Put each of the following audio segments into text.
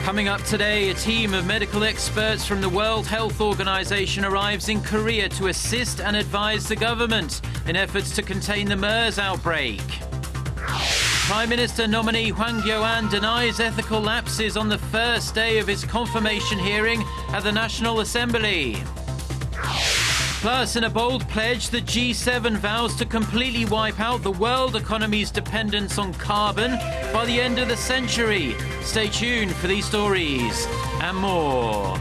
Coming up today, a team of medical experts from the World Health Organization arrives in Korea to assist and advise the government in efforts to contain the MERS outbreak. Prime Minister nominee Hwang Kyo-ahn denies ethical lapses on the first day of his confirmation hearing at the National Assembly. Plus, in a bold pledge, the G7 vows to completely wipe out the world economy's dependence on carbon by the end of the century. Stay tuned for these stories and more.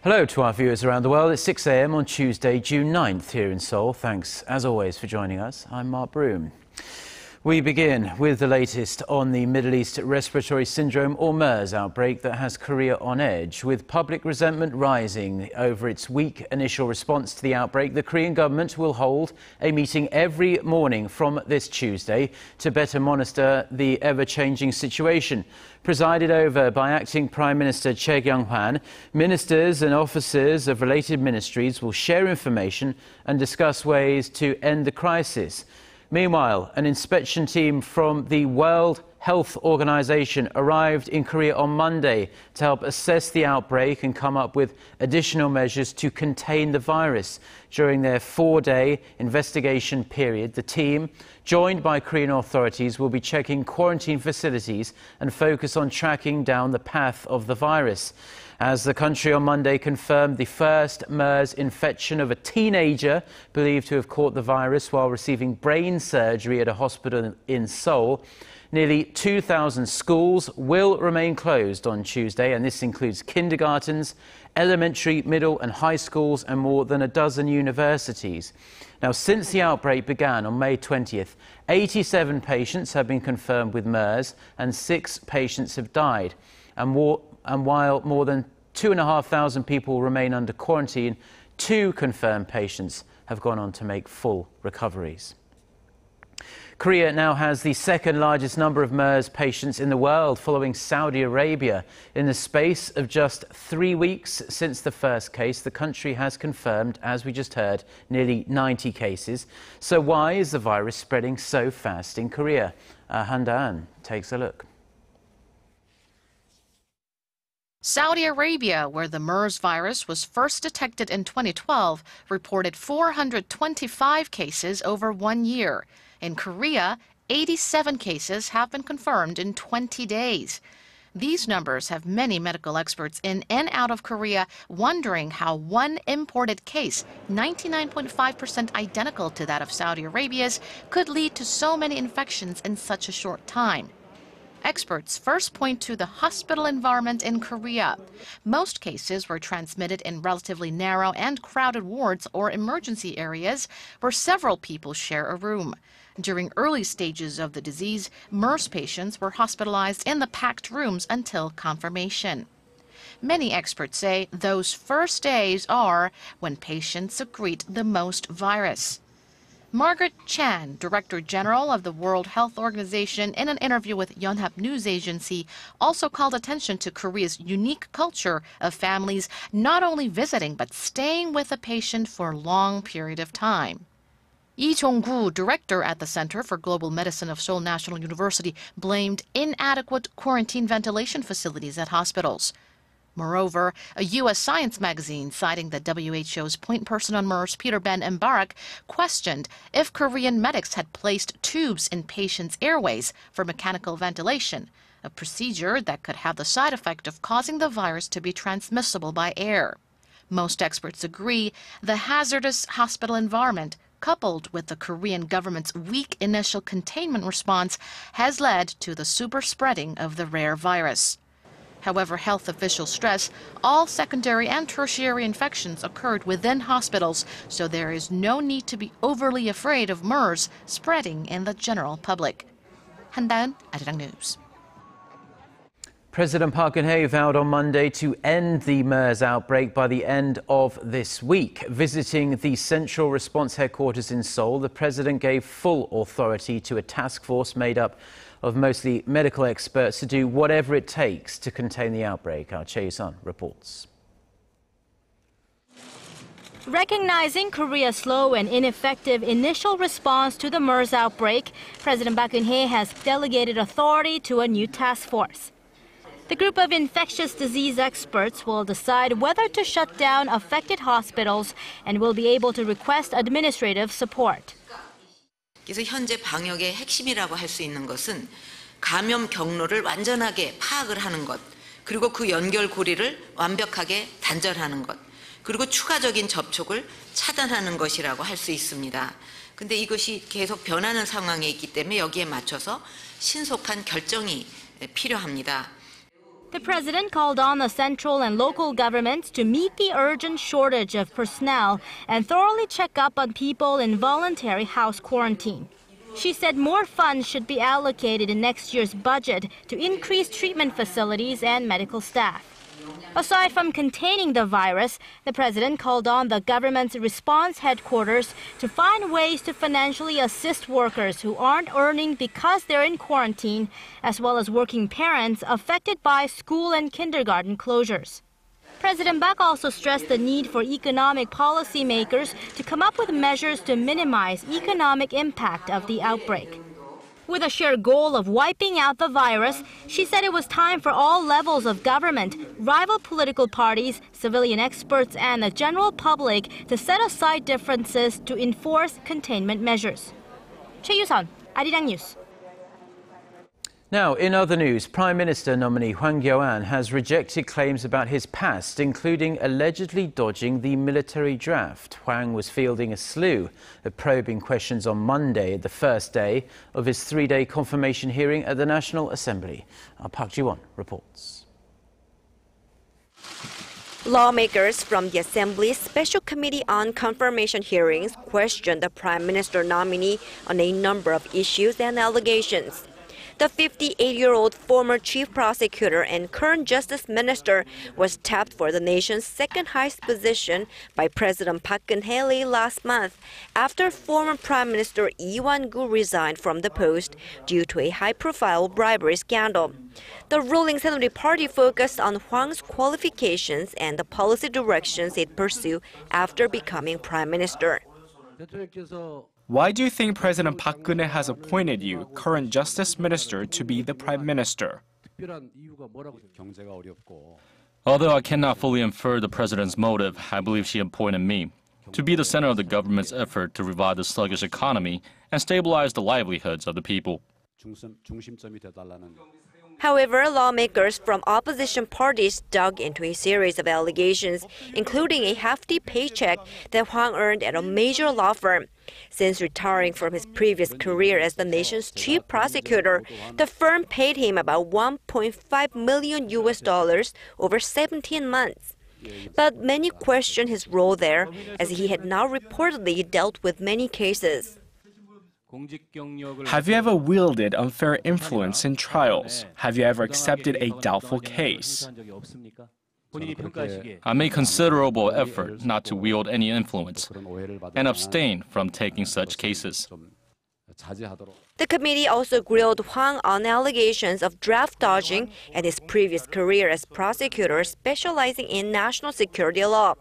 Hello to our viewers around the world. It's 6 a.m. on Tuesday, June 9th here in Seoul. Thanks, as always, for joining us. I'm Mark Broome. We begin with the latest on the Middle East Respiratory Syndrome, or MERS, outbreak that has Korea on edge. With public resentment rising over its weak initial response to the outbreak, the Korean government will hold a meeting every morning from this Tuesday to better monitor the ever-changing situation. Presided over by Acting Prime Minister Choi Kyung-hwan, ministers and officers of related ministries will share information and discuss ways to end the crisis. Meanwhile, an inspection team from the World Health Organization arrived in Korea on Monday to help assess the outbreak and come up with additional measures to contain the virus. During their 4-day investigation period, the team, joined by Korean authorities, will be checking quarantine facilities and focus on tracking down the path of the virus. As the country on Monday confirmed the first MERS infection of a teenager believed to have caught the virus while receiving brain surgery at a hospital in Seoul, nearly 2,000 schools will remain closed on Tuesday, and this includes kindergartens, elementary, middle and high schools and more than a dozen universities. Now, since the outbreak began on May 20th, 87 patients have been confirmed with MERS and 6 patients have died. And while more than 2,500 people remain under quarantine, 2 confirmed patients have gone on to make full recoveries. Korea now has the second largest number of MERS patients in the world, following Saudi Arabia. In the space of just 3 weeks since the first case, the country has confirmed, as we just heard, nearly 90 cases. So why is the virus spreading so fast in Korea? Han Da-an takes a look. Saudi Arabia, where the MERS virus was first detected in 2012, reported 425 cases over 1 year. In Korea, 87 cases have been confirmed in 20 days. These numbers have many medical experts in and out of Korea wondering how one imported case, 99.5% identical to that of Saudi Arabia's, could lead to so many infections in such a short time. Experts first point to the hospital environment in Korea. Most cases were transmitted in relatively narrow and crowded wards or emergency areas where several people share a room. During early stages of the disease, MERS patients were hospitalized in the packed rooms until confirmation. Many experts say those first days are when patients secrete the most virus. Margaret Chan, Director General of the World Health Organization, in an interview with Yonhap News Agency, also called attention to Korea's unique culture of families not only visiting but staying with a patient for a long period of time. Lee Jong-gu, director at the Center for Global Medicine of Seoul National University, blamed inadequate quarantine ventilation facilities at hospitals. Moreover, a U.S. science magazine, citing the WHO's point person on MERS, Peter Ben Mbarak, questioned if Korean medics had placed tubes in patients' airways for mechanical ventilation, a procedure that could have the side effect of causing the virus to be transmissible by air. Most experts agree the hazardous hospital environment, coupled with the Korean government's weak initial containment response, has led to the super spreading of the rare virus. However, health officials stress all secondary and tertiary infections occurred within hospitals, so there is no need to be overly afraid of MERS spreading in the general public. Han Da-an, Arirang News. President Park Geunhye vowed on Monday to end the MERS outbreak by the end of this week. Visiting the Central Response Headquarters in Seoul, the president gave full authority to a task force made up of mostly medical experts to do whatever it takes to contain the outbreak. Our Chae-sun reports. Recognizing Korea's slow and ineffective initial response to the MERS outbreak, President Park Geunhye has delegated authority to a new task force. The group of infectious disease experts will decide whether to shut down affected hospitals and will be able to request administrative support. 그래서 현재 방역의 핵심이라고 할 수 있는 것은 감염 경로를 완전하게 파악을 하는 것, 그리고 그 연결고리를 완벽하게 단절하는 것, 그리고 추가적인 접촉을 차단하는 것이라고 할 수 있습니다. 근데 이것이 계속 변하는 상황에 있기 때문에 여기에 맞춰서 신속한 결정이 필요합니다. The president called on the central and local governments to meet the urgent shortage of personnel and thoroughly check up on people in voluntary house quarantine. She said more funds should be allocated in next year's budget to increase treatment facilities and medical staff. Aside from containing the virus, the president called on the government's response headquarters to find ways to financially assist workers who aren't earning because they're in quarantine, as well as working parents affected by school and kindergarten closures. President Park also stressed the need for economic policymakers to come up with measures to minimize economic impact of the outbreak. With a shared goal of wiping out the virus, she said it was time for all levels of government, rival political parties, civilian experts, and the general public to set aside differences to enforce containment measures. Chae-sun, Arirang News. Now, in other news, Prime Minister nominee Hwang Kyo-ahn has rejected claims about his past, including allegedly dodging the military draft. Hwang was fielding a slew of probing questions on Monday, the first day of his three-day confirmation hearing at the National Assembly. Our Park Geunhye reports. Lawmakers from the Assembly's Special Committee on Confirmation Hearings questioned the Prime Minister nominee on a number of issues and allegations. The 58-year-old former chief prosecutor and current justice minister was tapped for the nation's second-highest position by President Park Geunhye last month after former Prime Minister Lee Wan-gu resigned from the post due to a high-profile bribery scandal. The ruling Saturday party focused on Hwang's qualifications and the policy directions it pursued after becoming prime minister. Why do you think President Park Geunhye has appointed you, current Justice Minister, to be the Prime Minister? Although I cannot fully infer the President's motive, I believe she appointed me to be the center of the government's effort to revive the sluggish economy and stabilize the livelihoods of the people. However, lawmakers from opposition parties dug into a series of allegations, including a hefty paycheck that Hwang earned at a major law firm. Since retiring from his previous career as the nation's chief prosecutor, the firm paid him about $1.5 million over 17 months. But many question his role there, as he had now reportedly dealt with many cases. Have you ever wielded unfair influence in trials? Have you ever accepted a doubtful case? I made considerable effort not to wield any influence and abstain from taking such cases. The committee also grilled Hwang on allegations of draft dodging and his previous career as prosecutor specializing in national security law.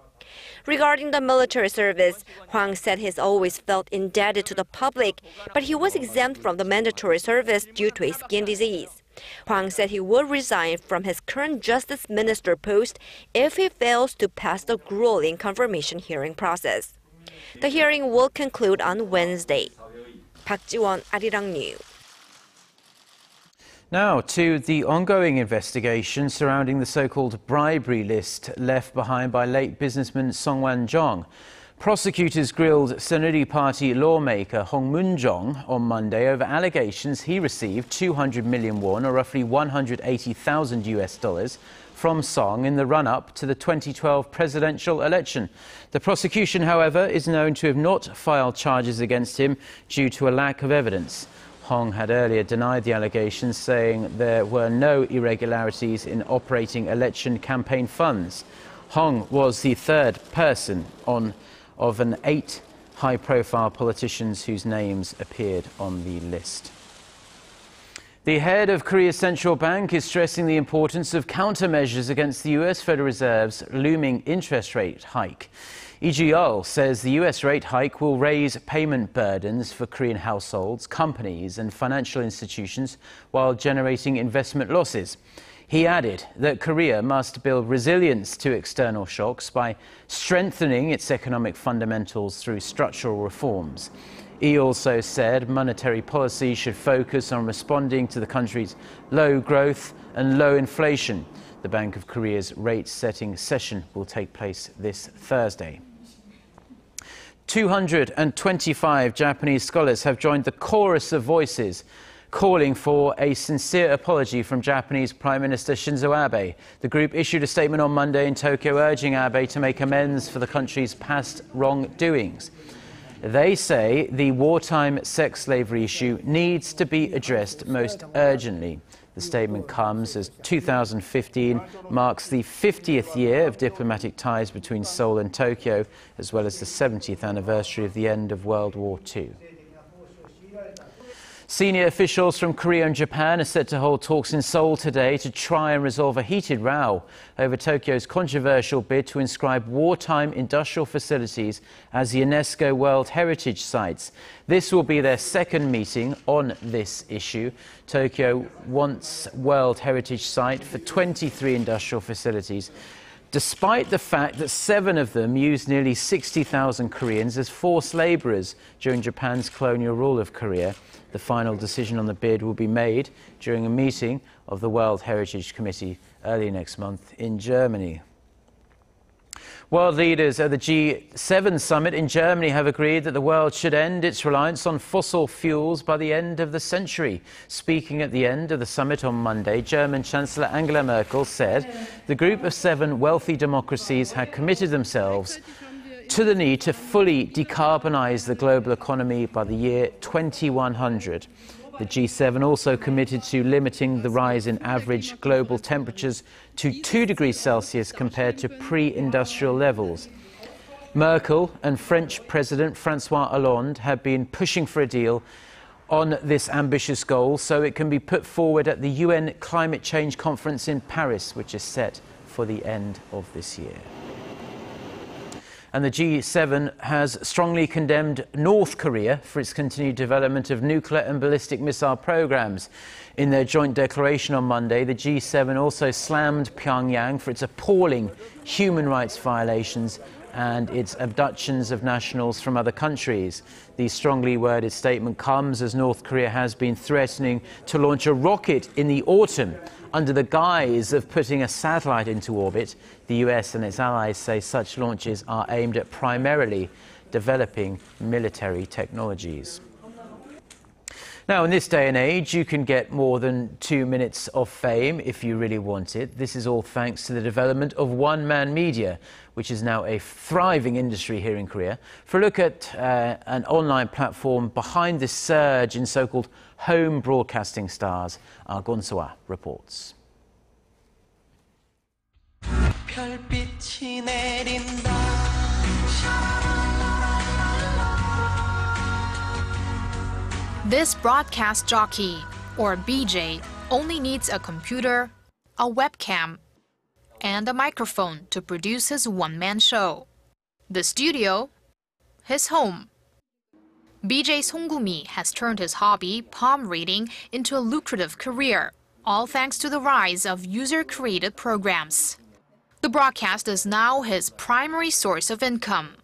Regarding the military service, Hwang said he's always felt indebted to the public, but he was exempt from the mandatory service due to a skin disease. Hwang said he would resign from his current justice minister post if he fails to pass the grueling confirmation hearing process. The hearing will conclude on Wednesday. Park Ji-won, Arirang News. Now to the ongoing investigation surrounding the so-called bribery list left behind by late businessman Song Wan-jong. Prosecutors grilled Saenuri Party lawmaker Hong Moon-jong on Monday over allegations he received 200 million won, or roughly $180,000 from Song in the run-up to the 2012 presidential election. The prosecution, however, is known to have not filed charges against him due to a lack of evidence. Hwang had earlier denied the allegations, saying there were no irregularities in operating election campaign funds. Hwang was the third person of an 8 high-profile politicians whose names appeared on the list. The head of Korea's central bank is stressing the importance of countermeasures against the U.S. Federal Reserve's looming interest rate hike. Lee Ji-yeol says the U.S. rate hike will raise payment burdens for Korean households, companies and financial institutions while generating investment losses. He added that Korea must build resilience to external shocks by strengthening its economic fundamentals through structural reforms. He also said monetary policy should focus on responding to the country's low growth and low inflation. The Bank of Korea's rate-setting session will take place this Thursday. 225 Japanese scholars have joined the chorus of voices calling for a sincere apology from Japanese Prime Minister Shinzo Abe. The group issued a statement on Monday in Tokyo urging Abe to make amends for the country's past wrongdoings. They say the wartime sex slavery issue needs to be addressed most urgently. The statement comes as 2015 marks the 50th year of diplomatic ties between Seoul and Tokyo, as well as the 70th anniversary of the end of World War II. Senior officials from Korea and Japan are set to hold talks in Seoul today to try and resolve a heated row over Tokyo's controversial bid to inscribe wartime industrial facilities as UNESCO World Heritage Sites. This will be their second meeting on this issue. Tokyo wants World Heritage Site for 23 industrial facilities, despite the fact that 7 of them used nearly 60,000 Koreans as forced labourers during Japan's colonial rule of Korea. The final decision on the bid will be made during a meeting of the World Heritage Committee early next month in Germany. World leaders at the G7 summit in Germany have agreed that the world should end its reliance on fossil fuels by the end of the century. Speaking at the end of the summit on Monday, German Chancellor Angela Merkel said the group of 7 wealthy democracies had committed themselves to the need to fully decarbonise the global economy by the year 2100. The G7 also committed to limiting the rise in average global temperatures to 2 degrees Celsius compared to pre-industrial levels. Merkel and French President François Hollande have been pushing for a deal on this ambitious goal so it can be put forward at the UN Climate Change Conference in Paris, which is set for the end of this year. And the G7 has strongly condemned North Korea for its continued development of nuclear and ballistic missile programs. In their joint declaration on Monday, the G7 also slammed Pyongyang for its appalling human rights violations and its abductions of nationals from other countries. The strongly worded statement comes as North Korea has been threatening to launch a rocket in the autumn under the guise of putting a satellite into orbit. The US and its allies say such launches are aimed at primarily developing military technologies. Now, in this day and age, you can get more than 2 minutes of fame if you really want it. This is all thanks to the development of one-man media, which is now a thriving industry here in Korea. For a look at an online platform behind this surge in so-called home broadcasting stars, Park Geunhye reports. This broadcast jockey, or BJ, only needs a computer, a webcam, and a microphone to produce his one-man show. The studio, his home. BJ Songgumi has turned his hobby, palm reading, into a lucrative career, all thanks to the rise of user-created programs. The broadcast is now his primary source of income.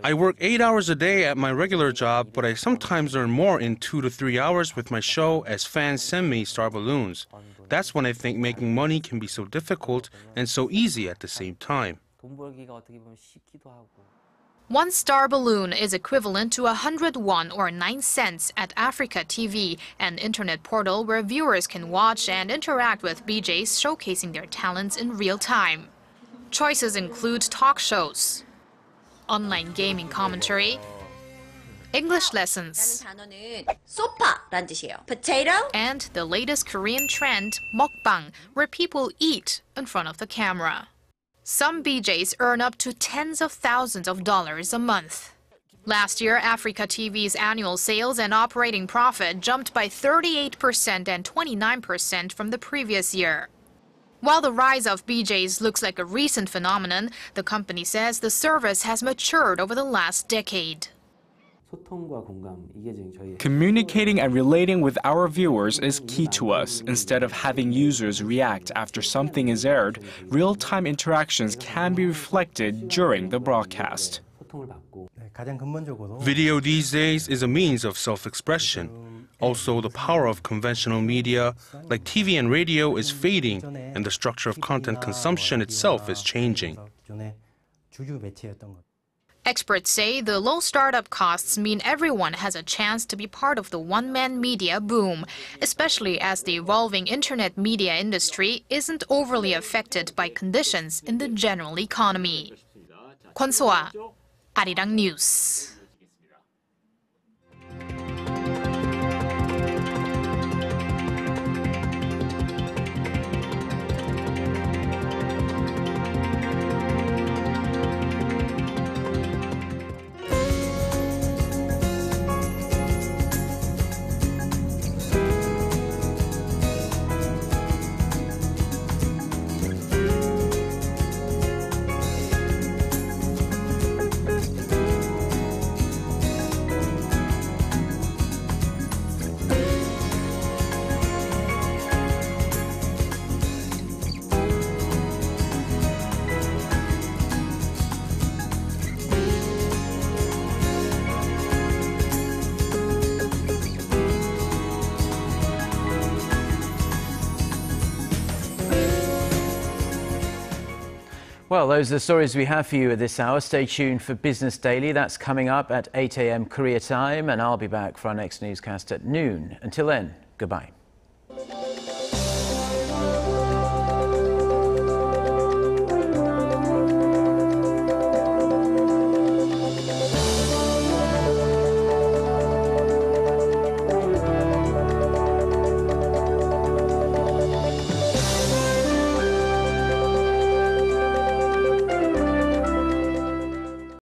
I work 8 hours a day at my regular job, but I sometimes earn more in 2 to 3 hours with my show as fans send me star balloons. That's when I think making money can be so difficult and so easy at the same time. 1 star balloon is equivalent to 101 or 9 cents at Africa TV, an internet portal where viewers can watch and interact with BJs showcasing their talents in real time. Choices include talk shows, online gaming commentary, English lessons, 단어는 소파란 뜻이에요. Potato. and the latest Korean trend, mukbang, where people eat in front of the camera. Some BJs earn up to tens of thousands of dollars a month. Last year, Africa TV's annual sales and operating profit jumped by 38% and 29% from the previous year. While the rise of BJs looks like a recent phenomenon, the company says the service has matured over the last decade. Communicating and relating with our viewers is key to us. Instead of having users react after something is aired, real-time interactions can be reflected during the broadcast. Video these days is a means of self-expression. Also, the power of conventional media, like TV and radio, is fading, and the structure of content consumption itself is changing. Experts say the low startup costs mean everyone has a chance to be part of the one-man media boom, especially as the evolving internet media industry isn't overly affected by conditions in the general economy. Kwon So-ah, Arirang News. Well, those are the stories we have for you at this hour. Stay tuned for Business Daily. That's coming up at 8 a.m. Korea time, and I'll be back for our next newscast at noon. Until then, goodbye.